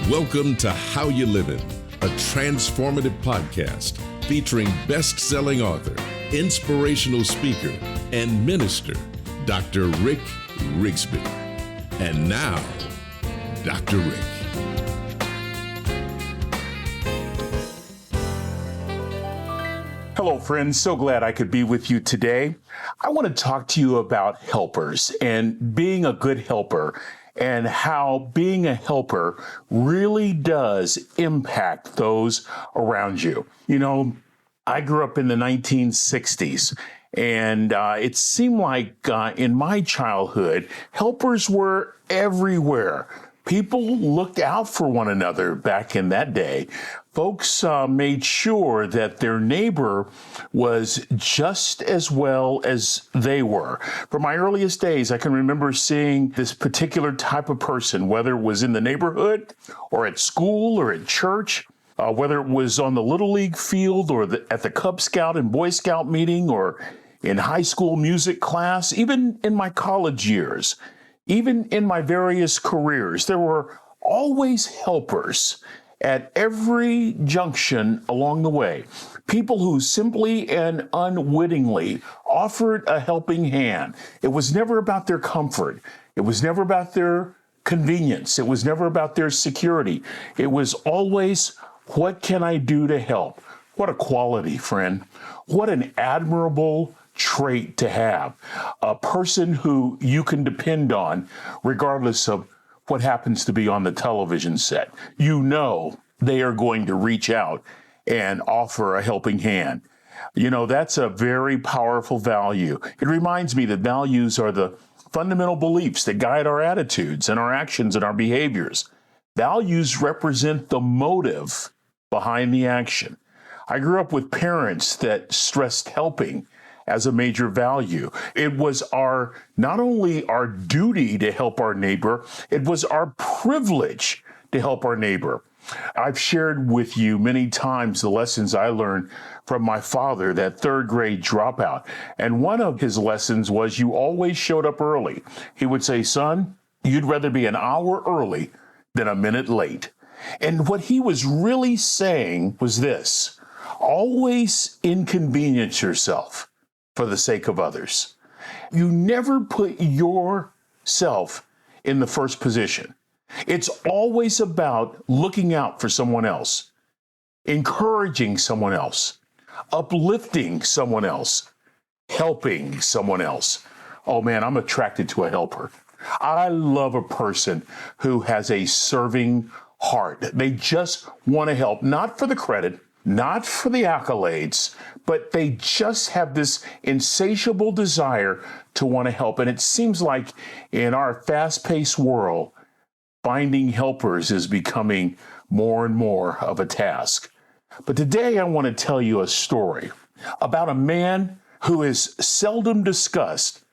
Welcome to How You Livin', a transformative podcast featuring best-selling author, inspirational speaker, and minister, Dr. Rick Rigsby. And now, Dr. Rick. Hello, friends. So glad I could be with you today. I want to talk to you about helpers and being a good helper, and how being a helper really does impact those around you. You know, I grew up in the 1960s, and it seemed like in my childhood, helpers were everywhere. People looked out for one another back in that day. Folks made sure that their neighbor was just as well as they were. From my earliest days, I can remember seeing this particular type of person, whether it was in the neighborhood or at school or at church, whether it was on the Little League field or at the Cub Scout and Boy Scout meeting or in high school music class, even in my college years, even in my various careers. There were always helpers at every junction along the way. People who simply and unwittingly offered a helping hand. It was never about their comfort. It was never about their convenience. It was never about their security. It was always, what can I do to help? What a quality, friend. What an admirable trait to have. A person who you can depend on regardless of what happens to be on the television set. You know they are going to reach out and offer a helping hand. You know, that's a very powerful value. It reminds me that values are the fundamental beliefs that guide our attitudes and our actions and our behaviors. Values represent the motive behind the action. I grew up with parents that stressed helping as a major value. It was not only our duty to help our neighbor, it was our privilege to help our neighbor. I've shared with you many times the lessons I learned from my father, that third grade dropout. And one of his lessons was you always showed up early. He would say, son, you'd rather be an hour early than a minute late. And what he was really saying was this: always inconvenience yourself for the sake of others. You never put yourself in the first position. It's always about looking out for someone else, encouraging someone else, uplifting someone else, helping someone else. Oh man, I'm attracted to a helper. I love a person who has a serving heart. They just want to help, not for the credit, not for the accolades, but they just have this insatiable desire to want to help. And it seems like in our fast-paced world, finding helpers is becoming more and more of a task. But today I want to tell you a story about a man who is seldom discussed,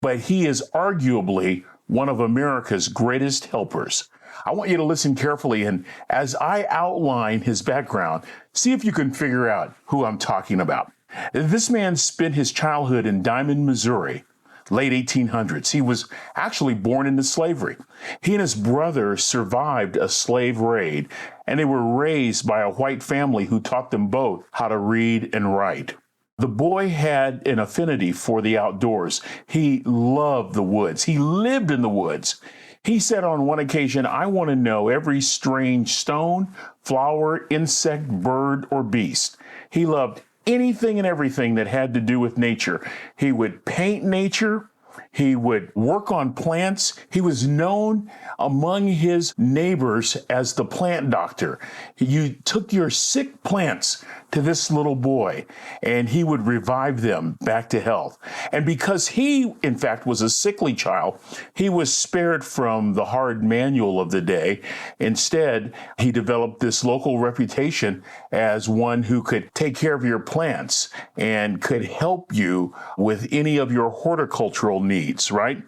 but he is arguably one of America's greatest helpers. I want you to listen carefully, and as I outline his background, see if you can figure out who I'm talking about. This man spent his childhood in Diamond, Missouri, late 1800s. He was actually born into slavery. He and his brother survived a slave raid, and they were raised by a white family who taught them both how to read and write. The boy had an affinity for the outdoors. He loved the woods. He lived in the woods. He said on one occasion, I want to know every strange stone, flower, insect, bird, or beast. He loved anything and everything that had to do with nature. He would paint nature. He would work on plants. He was known among his neighbors as the plant doctor. You took your sick plants to this little boy, and he would revive them back to health. And because he, in fact, was a sickly child, he was spared from the hard manual of the day. Instead, he developed this local reputation as one who could take care of your plants and could help you with any of your horticultural needs, right?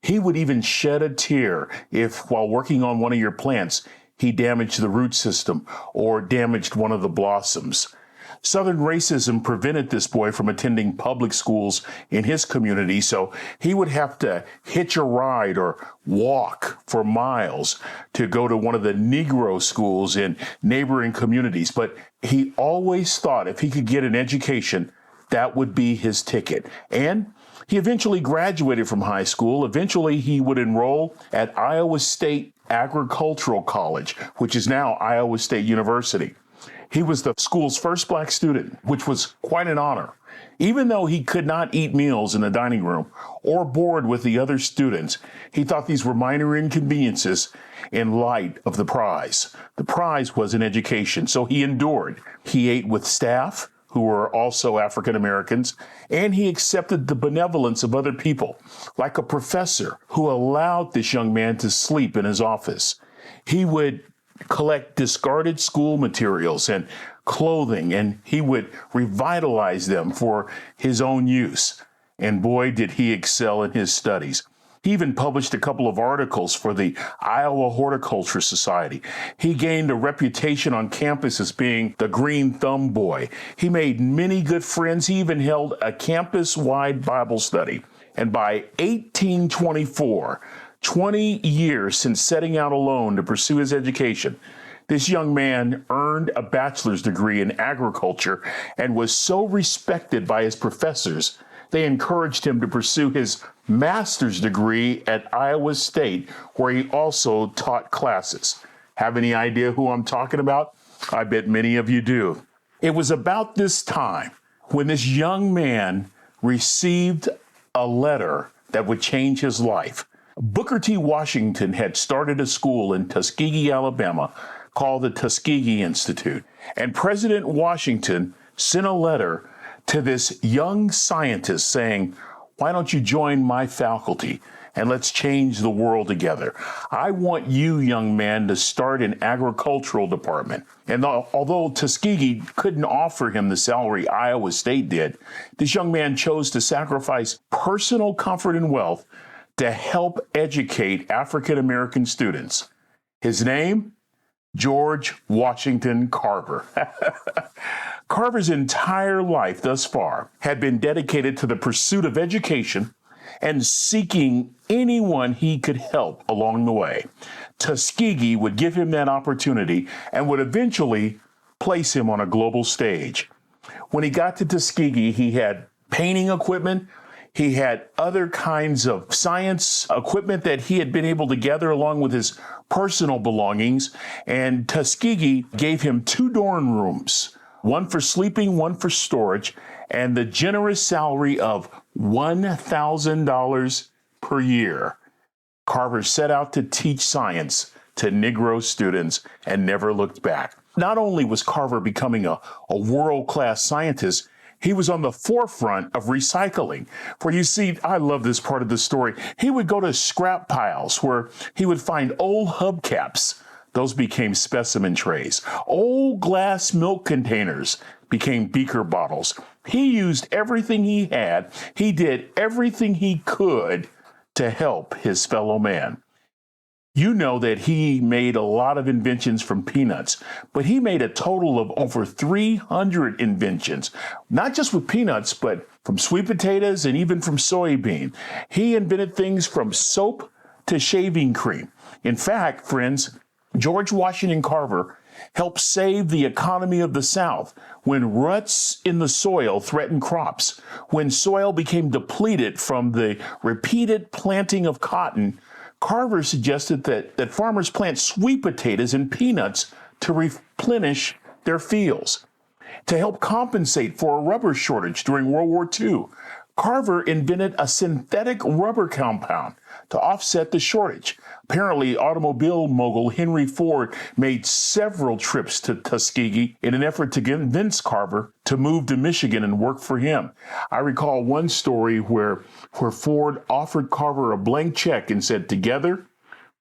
He would even shed a tear if, while working on one of your plants, he damaged the root system or damaged one of the blossoms. Southern racism prevented this boy from attending public schools in his community, so he would have to hitch a ride or walk for miles to go to one of the Negro schools in neighboring communities. But he always thought if he could get an education, that would be his ticket. And he eventually graduated from high school. Eventually, he would enroll at Iowa State Agricultural College, which is now Iowa State University. He was the school's first black student, which was quite an honor. Even though he could not eat meals in the dining room or board with the other students, he thought these were minor inconveniences in light of the prize. The prize was an education, so he endured. He ate with staff who were also African Americans, and he accepted the benevolence of other people, like a professor who allowed this young man to sleep in his office. He would collect discarded school materials and clothing, and he would revitalize them for his own use. And boy, did he excel in his studies. He even published a couple of articles for the Iowa Horticulture Society. He gained a reputation on campus as being the green thumb boy. He made many good friends. He even held a campus-wide Bible study. And by 1824, 20 years since setting out alone to pursue his education, this young man earned a bachelor's degree in agriculture and was so respected by his professors, they encouraged him to pursue his master's degree at Iowa State, where he also taught classes. Have any idea who I'm talking about? I bet many of you do. It was about this time when this young man received a letter that would change his life. Booker T. Washington had started a school in Tuskegee, Alabama, called the Tuskegee Institute. And President Washington sent a letter to this young scientist saying, "Why don't you join my faculty and let's change the world together? I want you, young man, to start an agricultural department." And although Tuskegee couldn't offer him the salary Iowa State did, this young man chose to sacrifice personal comfort and wealth to help educate African American students. His name? George Washington Carver. Carver's entire life thus far had been dedicated to the pursuit of education and seeking anyone he could help along the way. Tuskegee would give him that opportunity and would eventually place him on a global stage. When he got to Tuskegee, he had painting equipment. He had other kinds of science equipment that he had been able to gather along with his personal belongings. And Tuskegee gave him 2 dorm rooms, one for sleeping, one for storage, and the generous salary of $1,000 per year. Carver set out to teach science to Negro students and never looked back. Not only was Carver becoming a world-class scientist, he was on the forefront of recycling. For you see, I love this part of the story. He would go to scrap piles where he would find old hubcaps. Those became specimen trays. Old glass milk containers became beaker bottles. He used everything he had. He did everything he could to help his fellow man. You know that he made a lot of inventions from peanuts, but he made a total of over 300 inventions, not just with peanuts, but from sweet potatoes and even from soybean. He invented things from soap to shaving cream. In fact, friends, George Washington Carver helped save the economy of the South when ruts in the soil threatened crops, when soil became depleted from the repeated planting of cotton. Carver suggested that farmers plant sweet potatoes and peanuts to replenish their fields. To help compensate for a rubber shortage during World War II, Carver invented a synthetic rubber compound to offset the shortage. Apparently, automobile mogul Henry Ford made several trips to Tuskegee in an effort to convince Carver to move to Michigan and work for him. I recall one story where Ford offered Carver a blank check and said, "Together,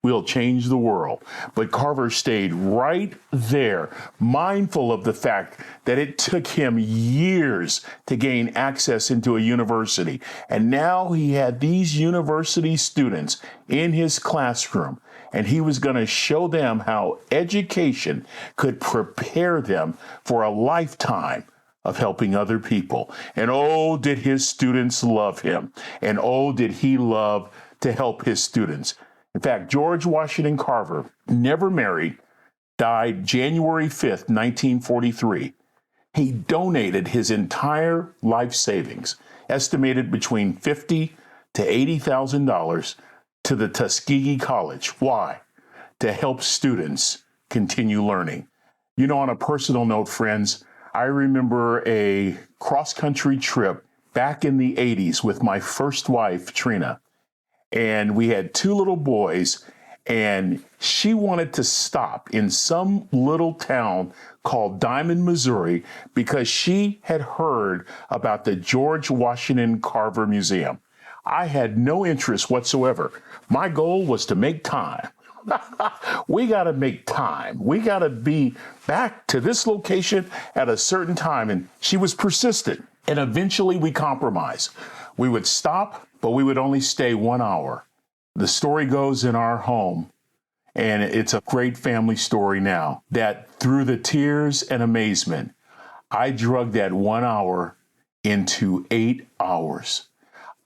we'll change the world." But Carver stayed right there, mindful of the fact that it took him years to gain access into a university. And now he had these university students in his classroom, and he was going to show them how education could prepare them for a lifetime of helping other people. And oh, did his students love him. And oh, did he love to help his students. In fact, George Washington Carver, never married, died January 5th, 1943. He donated his entire life savings, estimated between $50,000 to $80,000, to the Tuskegee College. Why? To help students continue learning. You know, on a personal note, friends, I remember a cross-country trip back in the 80s with my first wife, Trina. And we had two little boys, and she wanted to stop in some little town called Diamond, Missouri, because she had heard about the George Washington Carver Museum. I had no interest whatsoever. My goal was to make time. We got to make time. We got to be back to this location at a certain time. And she was persistent. And eventually we compromised. We would stop, but we would only stay 1 hour. The story goes in our home, and it's a great family story now, that through the tears and amazement, I drug that 1 hour into 8 hours.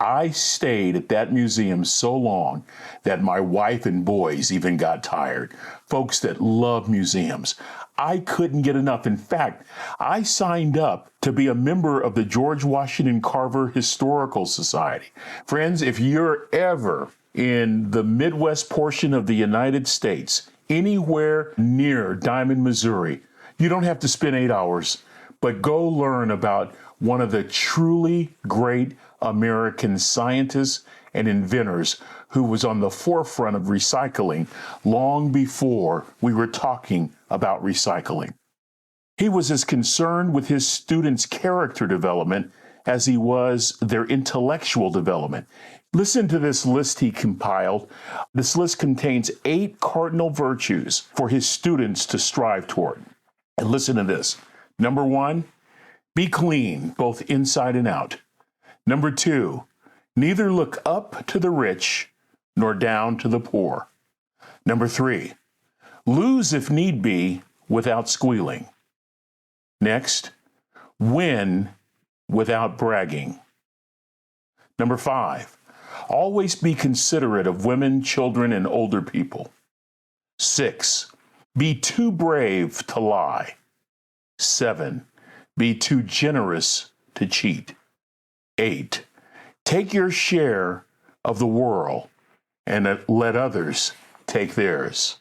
I stayed at that museum so long that my wife and boys even got tired. Folks that love museums. I couldn't get enough. In fact, I signed up to be a member of the George Washington Carver Historical Society. Friends, if you're ever in the Midwest portion of the United States, anywhere near Diamond, Missouri, you don't have to spend 8 hours, but go learn about one of the truly great American scientists and inventors who was on the forefront of recycling long before we were talking about recycling. He was as concerned with his students' character development as he was their intellectual development. Listen to this list he compiled. This list contains 8 cardinal virtues for his students to strive toward. And listen to this. Number 1, be clean, both inside and out. Number 2, neither look up to the rich nor down to the poor. Number 3, lose if need be without squealing. Next, win without bragging. Number 5, always be considerate of women, children, and older people. 6, be too brave to lie. 7, be too generous to cheat. 8, take your share of the world and let others take theirs.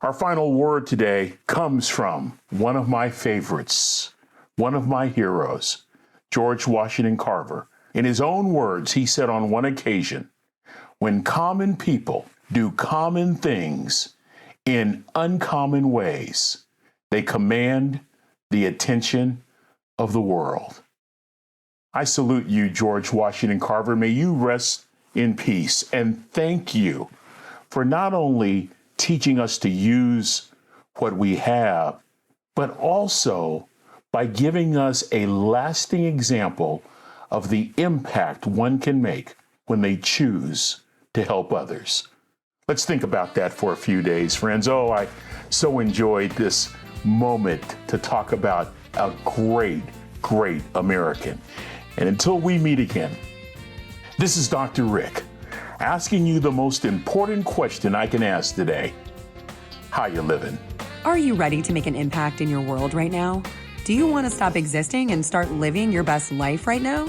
Our final word today comes from one of my favorites, one of my heroes, George Washington Carver. In his own words, he said on one occasion, "When common people do common things in uncommon ways, they command the attention of the world." I salute you, George Washington Carver. May you rest in peace. And thank you for not only teaching us to use what we have, but also by giving us a lasting example of the impact one can make when they choose to help others. Let's think about that for a few days, friends. Oh, I so enjoyed this moment to talk about a great, great American. And until we meet again, this is Dr. Rick, asking you the most important question I can ask today. How you living? Are you ready to make an impact in your world right now? Do you want to stop existing and start living your best life right now?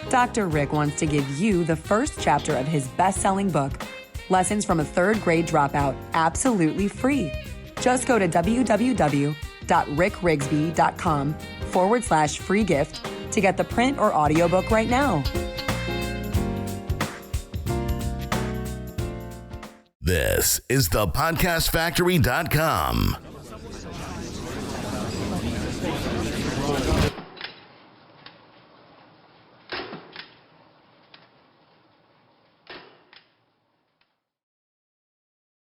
Dr. Rick wants to give you the first chapter of his best-selling book, Lessons from a Third Grade Dropout, absolutely free. Just go to www.rickrigsby.com/free gift to get the print or audiobook right now. This is thepodcastfactory.com.